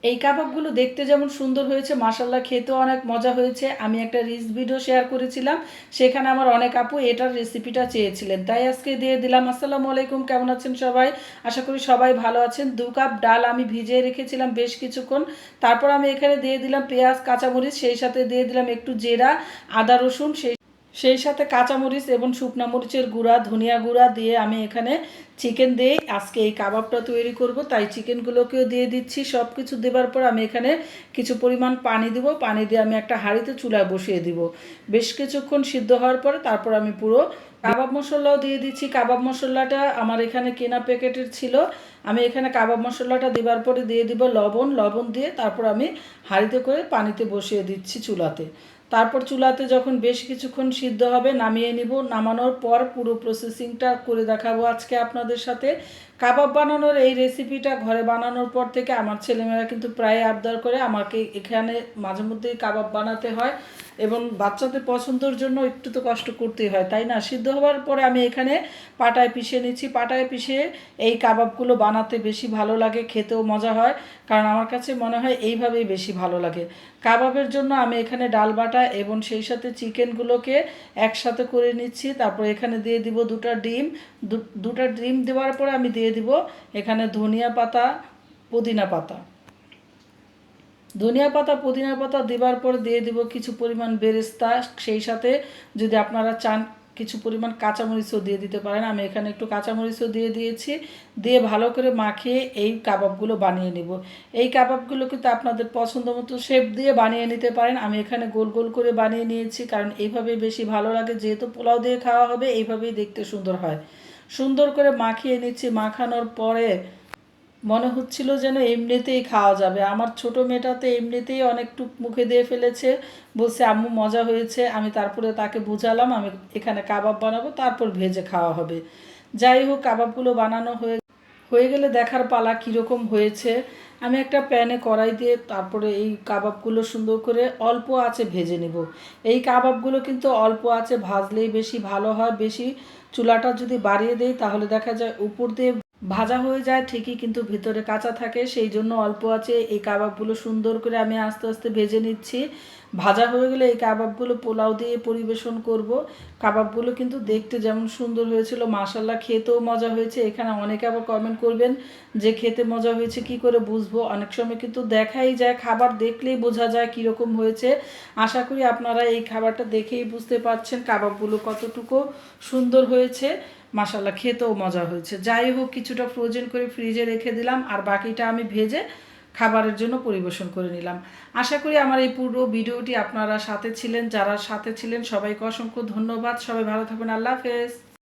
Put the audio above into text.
এই কাবাবগুলো দেখতে যেমন সুন্দর হয়েছে, মাশাআল্লাহ খেতেও অনেক মজা হয়েছে। আমি একটা রিলস ভিডিও শেয়ার করেছিলাম, সেখানে আমার অনেক আপু এটার রেসিপিটা চেয়েছিলেন, তাই আজকে দিয়ে দিলাম। আসসালামু আলাইকুম, কেমন আছেন সবাই? আশা করি সবাই ভালো আছেন। 2 কাপ ডাল আমি ভিজিয়ে রেখেছিলাম বেশ কিছুক্ষণ। তারপর আমি এখানে দিয়ে দিলাম পেঁয়াজ, কাঁচামরিচ, সেই সাথে দিয়ে দিলাম একটু জিরা, আদা রসুন, সেই সাথে কাঁচামরিচ এবং শুকনা মরিচের গুঁড়া, ধনিয়া গুঁড়া দিয়ে আমি এখানে চিকেন দিয়ে আজকে এই কাবাবটা তৈরি করব। তাই চিকেনগুলোকেও দিয়ে দিচ্ছি। সব কিছু দেওয়ার পর আমি এখানে কিছু পরিমাণ পানি দিব। পানি দিয়ে আমি একটা হাঁড়িতে চুলায় বসিয়ে দিব। বেশ কিছুক্ষণ সিদ্ধ হওয়ার পরে তারপর আমি পুরো কাবাব মশলাও দিয়ে দিচ্ছি। কাবাব মশলাটা আমার এখানে কেনা প্যাকেটের ছিল। আমি এখানে কাবাব মশলাটা দেওয়ার পরে দিয়ে দিব লবণ। লবণ দিয়ে তারপর আমি হাঁড়িতে করে পানিতে বসিয়ে দিচ্ছি চুলাতে। তারপর চুলাতে যখন বেশ কিছুক্ষণ সিদ্ধ হবে নামিয়ে নিব। নামানোর পর পুরো প্রসেসিংটা করে দেখাবো আজকে আপনাদের সাথে। কাবাব বানানোর এই রেসিপিটা ঘরে বানানোর পর থেকে আমার ছেলেমেয়েরা কিন্তু প্রায় আবদার করে আমাকে এখানে মাঝে মধ্যেই কাবাব বানাতে হয়, এবং বাচ্চাদের পছন্দের জন্য একটু তো কষ্ট করতেই হয়, তাই না? সিদ্ধ হওয়ার পরে আমি এখানে পাটায় পিষে নিচ্ছি। পাটায় পিষে এই কাবাবগুলো বানাতে বেশি ভালো লাগে, খেতেও মজা হয়, কারণ আমার কাছে মনে হয় এইভাবেই বেশি ভালো লাগে। কাবাবের জন্য আমি এখানে ডাল বাটা এবং সেই সাথে চিকেনগুলোকে একসাথে করে নিচ্ছি। তারপর এখানে দিয়ে দিব 2টা ডিম। 2টা ডিম দেওয়ার পরে আমি দিয়ে দিব এখানে ধনিয়া পাতা, পুদিনা পাতা। ধনিয়া পাতা, পুদিনা পাতা দেওয়ার পর দিয়ে দিব কিছু পরিমাণ বেরেস্তা, সেই সাথে যদি আপনারা চান কিছু পরিমাণ কাঁচামরিচও দিয়ে দিতে পারেন। আমি এখানে একটু কাঁচামরিচও দিয়ে দিয়েছি। দিয়ে ভালো করে মাখিয়ে এই কাবাবগুলো বানিয়ে নেব। এই কাবাবগুলো কিন্তু আপনাদের পছন্দ মতো শেপ দিয়ে বানিয়ে নিতে পারেন। আমি এখানে গোল গোল করে বানিয়ে নিয়েছি, কারণ এইভাবেই বেশি ভালো লাগে। যেহেতু পোলাও দিয়ে খাওয়া হবে, এইভাবেই দেখতে সুন্দর হয়। সুন্দর করে মাখিয়ে নিচ্ছি। মাখানোর পরে মনে হচ্ছিল যেন এমনিতেই খাওয়া যাবে। আমার ছোট মেয়েটাতে এমনিতেই অনেকটুক মুখে দিয়ে ফেলেছে, বলছে আম্মু মজা হয়েছে। আমি তারপরে তাকে বুঝালাম আমি এখানে কাবাব বানাবো, তারপর ভেজে খাওয়া হবে। যাই হোক, কাবাবগুলো বানানো হয়ে গেলে দেখার পালা কীরকম হয়েছে। আমি একটা প্যানে কড়াই দিয়ে তারপরে এই কাবাবগুলো সুন্দর করে অল্প আঁচে ভেজে নেব। এই কাবাবগুলো কিন্তু অল্প আঁচে ভাজলেই বেশি ভালো হয়। বেশি চুলাটা যদি বাড়িয়ে দেই তাহলে দেখা যায় উপর দিয়ে ভাজা হয়ে যায় ঠিকই, কিন্তু ভিতরে কাঁচা থাকে। সেই জন্য অল্প আঁচে এই কাবাবগুলো সুন্দর করে আমি আস্তে আস্তে ভেজে নিচ্ছি। ভাজা হয়ে গেলে এই কাবাবগুলো পোলাও দিয়ে পরিবেশন করব। কাবাবগুলো কিন্তু দেখতে যেমন সুন্দর হয়েছিল, মাশাআল্লাহ খেতেও মজা হয়েছে। এখানে অনেকে আবার কমেন্ট করবেন যে খেতে মজা হয়েছে কি করে বুঝবো। অনেক সময় কিন্তু দেখাই যায়, খাবার দেখলেই বোঝা যায় কীরকম হয়েছে। আশা করি আপনারা এই খাবারটা দেখেই বুঝতে পারছেন কাবাবগুলো কতটুকু সুন্দর হয়েছে। মাশাআল্লাহ খেতেও মজা হয়েছে। যাই হোক, কিছুটা ফ্রোজেন করে ফ্রিজে রেখে দিলাম, আর বাকিটা আমি ভেজে খাবারের জন্য পরিবেশন করে নিলাম। আশা করি আমার এই পুরো ভিডিওটি আপনারা সাথে ছিলেন। যারা সাথে ছিলেন সবাইকে অসংখ্য ধন্যবাদ। সবাই ভালো থাকবেন। আল্লাহ হাফেজ।